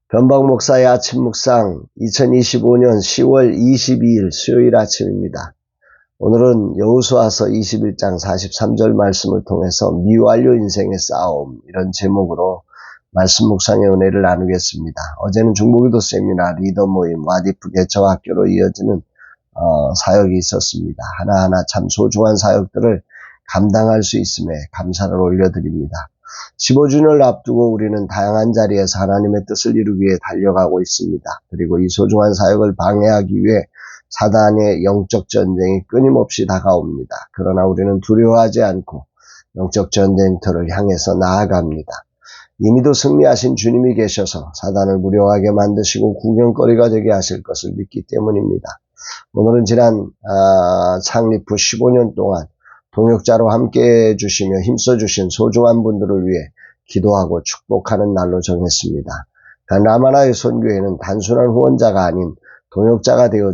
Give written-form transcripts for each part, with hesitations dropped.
변박 목사의 아침 묵상 2025년 10월 22일 수요일 아침입니다. 오늘은 여호수아서 21장 43절 말씀을 통해서 미완료 인생의 싸움 이런 제목으로 말씀 묵상의 은혜를 나누겠습니다. 어제는 중보기도 세미나 리더 모임 와디프 개척 학교로 이어지는 사역이 있었습니다. 하나하나 참 소중한 사역들을 감당할 수 있음에 감사를 올려드립니다. 15주년을 앞두고 우리는 다양한 자리에서 하나님의 뜻을 이루기 위해 달려가고 있습니다. 그리고 이 소중한 사역을 방해하기 위해 사단의 영적 전쟁이 끊임없이 다가옵니다. 그러나 우리는 두려워하지 않고 영적 전쟁터를 향해서 나아갑니다. 이미도 승리하신 주님이 계셔서 사단을 무료하게 만드시고 구경거리가 되게 하실 것을 믿기 때문입니다. 오늘은 지난 창립 후 15년 동안 동역자로 함께해 주시며 힘써주신 소중한 분들을 위해 기도하고 축복하는 날로 정했습니다. 라마나의 선교회는 단순한 후원자가 아닌 동역자가 되어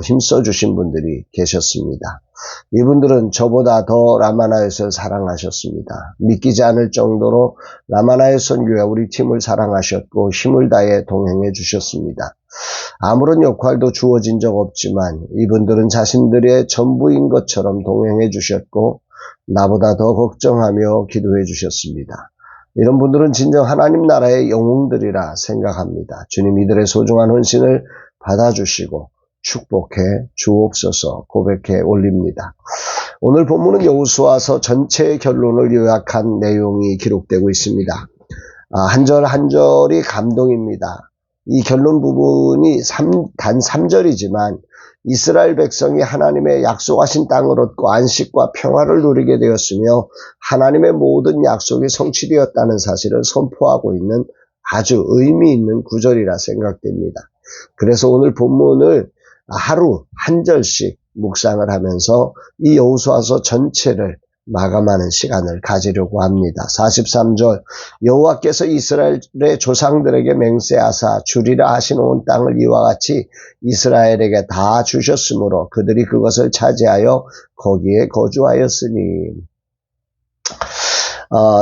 힘써주신 분들이 계셨습니다. 이분들은 저보다 더 라마나에서를 사랑하셨습니다. 믿기지 않을 정도로 라마나의 선교회 우리 팀을 사랑하셨고 힘을 다해 동행해 주셨습니다. 아무런 역할도 주어진 적 없지만 이분들은 자신들의 전부인 것처럼 동행해 주셨고 나보다 더 걱정하며 기도해 주셨습니다. 이런 분들은 진정 하나님 나라의 영웅들이라 생각합니다. 주님 이들의 소중한 헌신을 받아주시고 축복해 주옵소서 고백해 올립니다. 오늘 본문은 여호수아서 전체의 결론을 요약한 내용이 기록되고 있습니다. 한 절 한 절이 감동입니다. 이 결론 부분이 단 3절이지만 이스라엘 백성이 하나님의 약속하신 땅을 얻고 안식과 평화를 누리게 되었으며 하나님의 모든 약속이 성취되었다는 사실을 선포하고 있는 아주 의미 있는 구절이라 생각됩니다. 그래서 오늘 본문을 하루 한 절씩 묵상을 하면서 이 여호수아서 전체를 마감하는 시간을 가지려고 합니다. 43절 여호와께서 이스라엘의 조상들에게 맹세하사 주리라 하신 온 땅을 이와 같이 이스라엘에게 다 주셨으므로 그들이 그것을 차지하여 거기에 거주하였으니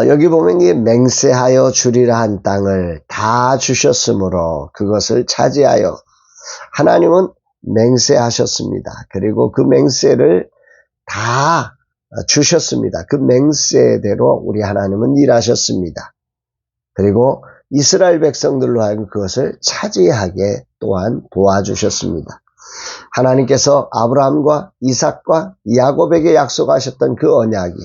여기 보면 이 맹세하여 주리라 한 땅을 다 주셨으므로 그것을 차지하여 하나님은 맹세하셨습니다. 그리고 그 맹세를 다 주셨습니다. 그 맹세대로 우리 하나님은 일하셨습니다. 그리고 이스라엘 백성들로 하여금 그것을 차지하게 또한 도와주셨습니다. 하나님께서 아브라함과 이삭과 야곱에게 약속하셨던 그 언약이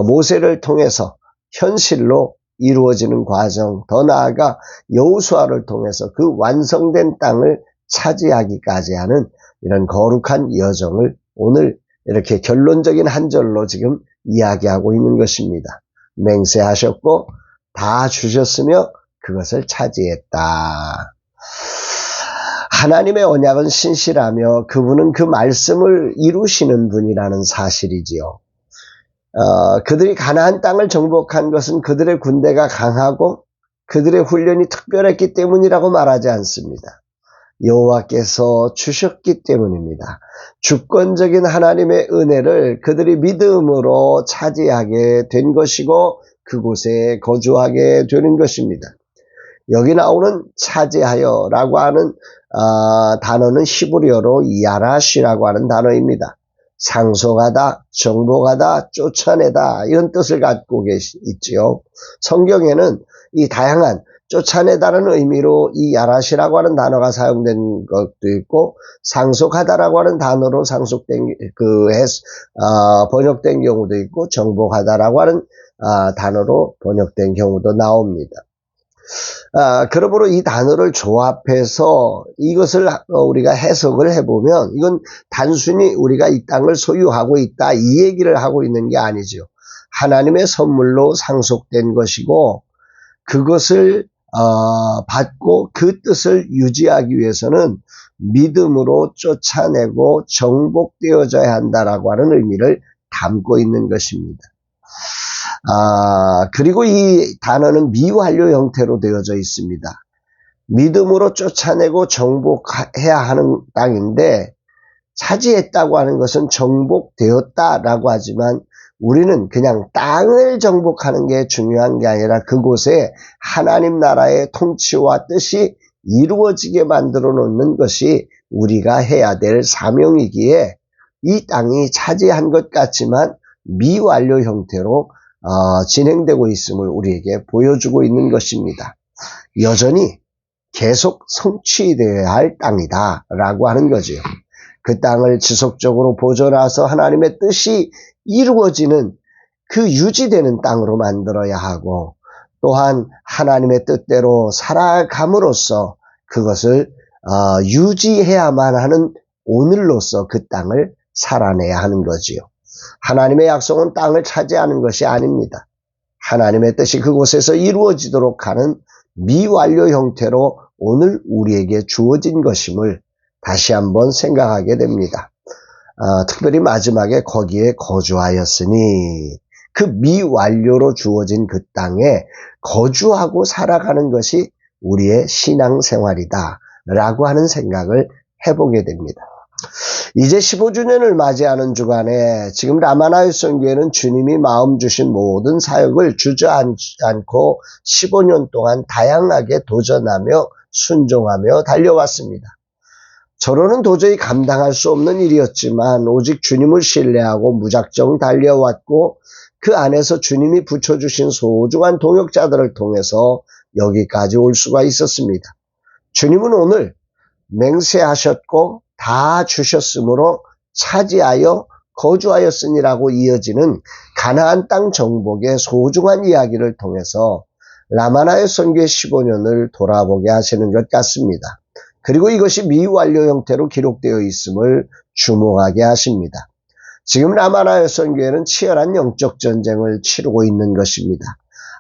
모세를 통해서 현실로 이루어지는 과정, 더 나아가 여호수아를 통해서 그 완성된 땅을 차지하기까지 하는 이런 거룩한 여정을 오늘 이렇게 결론적인 한 절로 지금 이야기하고 있는 것입니다. 맹세하셨고 다 주셨으며 그것을 차지했다. 하나님의 언약은 신실하며 그분은 그 말씀을 이루시는 분이라는 사실이지요. 그들이 가나안 땅을 정복한 것은 그들의 군대가 강하고 그들의 훈련이 특별했기 때문이라고 말하지 않습니다. 여호와께서 주셨기 때문입니다. 주권적인 하나님의 은혜를 그들이 믿음으로 차지하게 된 것이고 그곳에 거주하게 되는 것입니다. 여기 나오는 차지하여라고 하는 단어는 히브리어로 야라시라고 하는 단어입니다. 상속하다, 정복하다, 쫓아내다 이런 뜻을 갖고 있지요. 성경에는 이 다양한 쫓아내다는 의미로 이 야라시라고 하는 단어가 사용된 것도 있고 상속하다라고 하는 단어로 번역된 경우도 있고 정복하다라고 하는 단어로 번역된 경우도 나옵니다. 그러므로 이 단어를 조합해서 이것을 우리가 해석을 해보면 이건 단순히 우리가 이 땅을 소유하고 있다 이 얘기를 하고 있는 게 아니죠. 하나님의 선물로 상속된 것이고 그것을 받고 그 뜻을 유지하기 위해서는 믿음으로 쫓아내고 정복되어져야 한다라고 하는 의미를 담고 있는 것입니다. 그리고 이 단어는 미완료 형태로 되어져 있습니다. 믿음으로 쫓아내고 정복해야 하는 땅인데 차지했다고 하는 것은 정복되었다라고 하지만 우리는 그냥 땅을 정복하는 게 중요한 게 아니라 그곳에 하나님 나라의 통치와 뜻이 이루어지게 만들어 놓는 것이 우리가 해야 될 사명이기에 이 땅이 차지한 것 같지만 미완료 형태로 진행되고 있음을 우리에게 보여주고 있는 것입니다. 여전히 계속 성취되어야 할 땅이다 라고 하는 거죠. 그 땅을 지속적으로 보존해서 하나님의 뜻이 이루어지는 그 유지되는 땅으로 만들어야 하고, 또한 하나님의 뜻대로 살아감으로써 그것을 유지해야만 하는 오늘로서 그 땅을 살아내야 하는 거지요. 하나님의 약속은 땅을 차지하는 것이 아닙니다. 하나님의 뜻이 그곳에서 이루어지도록 하는 미완료 형태로 오늘 우리에게 주어진 것임을 다시 한번 생각하게 됩니다. 특별히 마지막에 거기에 거주하였으니, 그 미완료로 주어진 그 땅에 거주하고 살아가는 것이 우리의 신앙생활이다 라고 하는 생각을 해보게 됩니다. 이제 15주년을 맞이하는 주간에 지금 라마나의 선교회는 주님이 마음 주신 모든 사역을 주저앉고 15년 동안 다양하게 도전하며 순종하며 달려왔습니다. 저로는 도저히 감당할 수 없는 일이었지만 오직 주님을 신뢰하고 무작정 달려왔고, 그 안에서 주님이 붙여주신 소중한 동역자들을 통해서 여기까지 올 수가 있었습니다. 주님은 오늘 맹세하셨고 다 주셨으므로 차지하여 거주하였으니라고 이어지는 가나안 땅 정복의 소중한 이야기를 통해서 라마나의 선교의 15년을 돌아보게 하시는 것 같습니다. 그리고 이것이 미완료 형태로 기록되어 있음을 주목하게 하십니다. 지금 라마나의 선교회는 치열한 영적 전쟁을 치르고 있는 것입니다.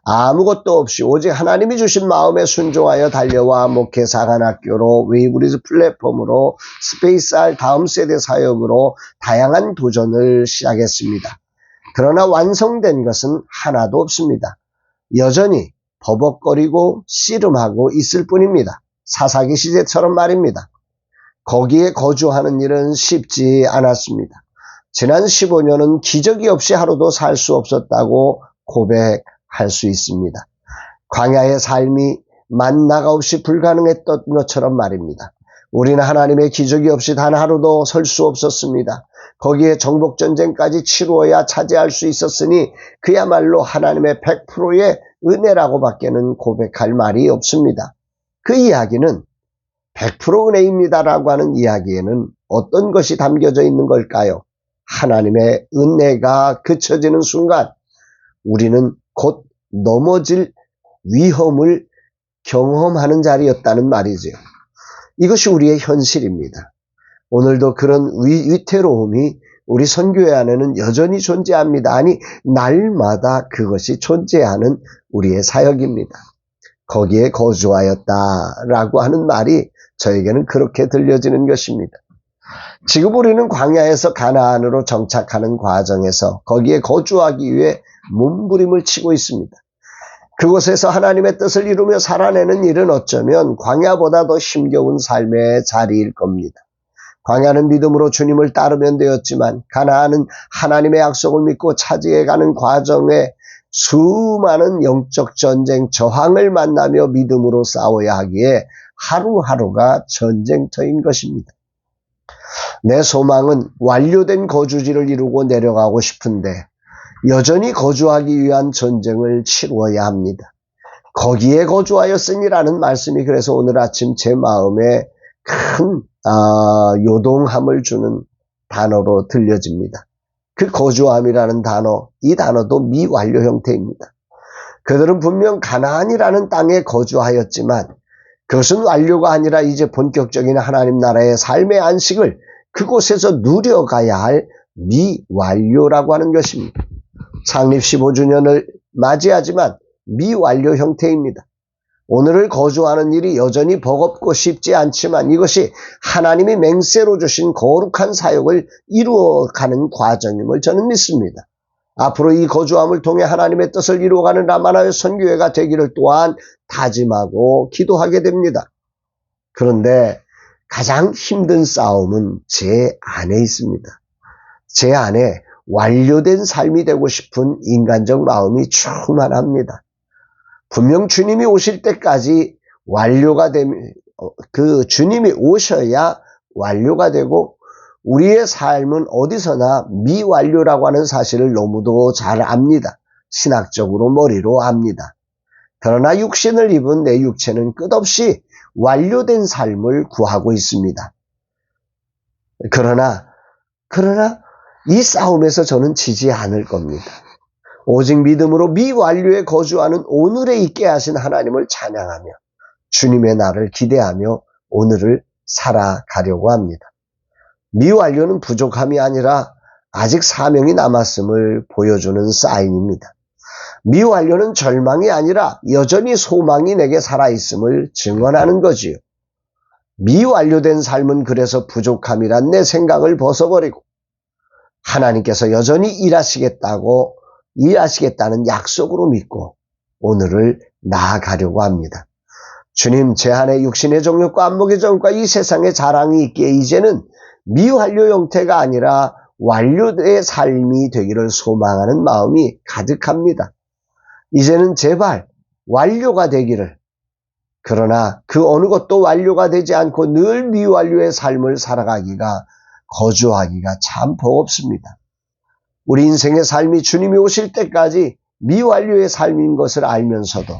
아무것도 없이 오직 하나님이 주신 마음에 순종하여 달려와 목회 사관학교로 웨이브리즈 플랫폼으로 스페이스R 다음 세대 사역으로 다양한 도전을 시작했습니다. 그러나 완성된 것은 하나도 없습니다. 여전히 버벅거리고 씨름하고 있을 뿐입니다. 사사기 시대처럼 말입니다. 거기에 거주하는 일은 쉽지 않았습니다. 지난 15년은 기적이 없이 하루도 살 수 없었다고 고백할 수 있습니다. 광야의 삶이 만나가 없이 불가능했던 것처럼 말입니다. 우리는 하나님의 기적이 없이 단 하루도 설 수 없었습니다. 거기에 정복전쟁까지 치루어야 차지할 수 있었으니 그야말로 하나님의 100%의 은혜라고 밖에는 고백할 말이 없습니다. 그 이야기는 100% 은혜입니다라고 하는 이야기에는 어떤 것이 담겨져 있는 걸까요? 하나님의 은혜가 그쳐지는 순간 우리는 곧 넘어질 위험을 경험하는 자리였다는 말이죠. 이것이 우리의 현실입니다. 오늘도 그런 위태로움이 우리 선교회 안에는 여전히 존재합니다. 아니, 날마다 그것이 존재하는 우리의 사역입니다. 거기에 거주하였다라고 하는 말이 저에게는 그렇게 들려지는 것입니다. 지금 우리는 광야에서 가나안으로 정착하는 과정에서 거기에 거주하기 위해 몸부림을 치고 있습니다. 그곳에서 하나님의 뜻을 이루며 살아내는 일은 어쩌면 광야보다 더 힘겨운 삶의 자리일 겁니다. 광야는 믿음으로 주님을 따르면 되었지만 가나안은 하나님의 약속을 믿고 차지해가는 과정에 수많은 영적 전쟁, 저항을 만나며 믿음으로 싸워야 하기에 하루하루가 전쟁터인 것입니다. 내 소망은 완료된 거주지를 이루고 내려가고 싶은데 여전히 거주하기 위한 전쟁을 치루어야 합니다. 거기에 거주하였으니라는 말씀이 그래서 오늘 아침 제 마음에 큰 요동함을 주는 단어로 들려집니다. 그 거주함이라는 단어, 이 단어도 미완료 형태입니다. 그들은 분명 가나안이라는 땅에 거주하였지만 그것은 완료가 아니라 이제 본격적인 하나님 나라의 삶의 안식을 그곳에서 누려가야 할 미완료라고 하는 것입니다. 창립 15주년을 맞이하지만 미완료 형태입니다. 오늘을 거주하는 일이 여전히 버겁고 쉽지 않지만 이것이 하나님이 맹세로 주신 거룩한 사역을 이루어가는 과정임을 저는 믿습니다. 앞으로 이 거주함을 통해 하나님의 뜻을 이루어가는 라마나의 선교회가 되기를 또한 다짐하고 기도하게 됩니다. 그런데 가장 힘든 싸움은 제 안에 있습니다. 제 안에 완료된 삶이 되고 싶은 인간적 마음이 충만합니다. 분명 주님이 오실 때까지 완료가 되면, 주님이 오셔야 완료가 되고, 우리의 삶은 어디서나 미완료라고 하는 사실을 너무도 잘 압니다. 신학적으로 머리로 압니다. 그러나 육신을 입은 내 육체는 끝없이 완료된 삶을 구하고 있습니다. 그러나 이 싸움에서 저는 지지 않을 겁니다. 오직 믿음으로 미완료에 거주하는 오늘에 있게 하신 하나님을 찬양하며 주님의 날을 기대하며 오늘을 살아가려고 합니다. 미완료는 부족함이 아니라 아직 사명이 남았음을 보여주는 사인입니다. 미완료는 절망이 아니라 여전히 소망이 내게 살아있음을 증언하는 거지요. 미완료된 삶은 그래서 부족함이란 내 생각을 벗어버리고 하나님께서 여전히 일하시겠다는 약속으로 믿고 오늘을 나아가려고 합니다. 주님, 제 안에 육신의 정욕과 안목의 정욕과 이 세상의 자랑이 있기에 이제는 미완료 형태가 아니라 완료의 삶이 되기를 소망하는 마음이 가득합니다. 이제는 제발 완료가 되기를, 그러나 그 어느 것도 완료가 되지 않고 늘 미완료의 삶을 거주하기가 참 버겁습니다. 우리 인생의 삶이 주님이 오실 때까지 미완료의 삶인 것을 알면서도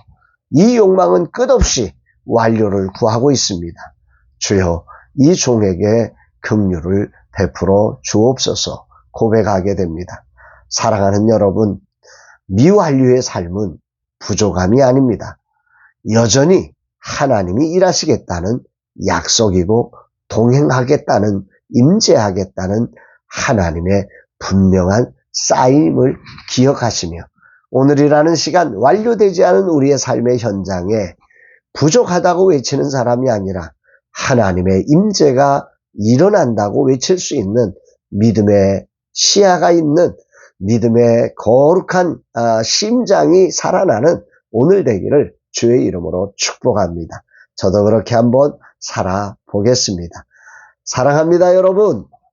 이 욕망은 끝없이 완료를 구하고 있습니다. 주여, 이 종에게 긍휼을 베풀어 주옵소서 고백하게 됩니다. 사랑하는 여러분, 미완료의 삶은 부족함이 아닙니다. 여전히 하나님이 일하시겠다는 약속이고 동행하겠다는, 임재하겠다는 하나님의 분명한 쌓임을 기억하시며 오늘이라는 시간 완료되지 않은 우리의 삶의 현장에 부족하다고 외치는 사람이 아니라 하나님의 임재가 일어난다고 외칠 수 있는 믿음의 시야가 있는 믿음의 거룩한 심장이 살아나는 오늘 되기를 주의 이름으로 축복합니다. 저도 그렇게 한번 살아보겠습니다. 사랑합니다, 여러분.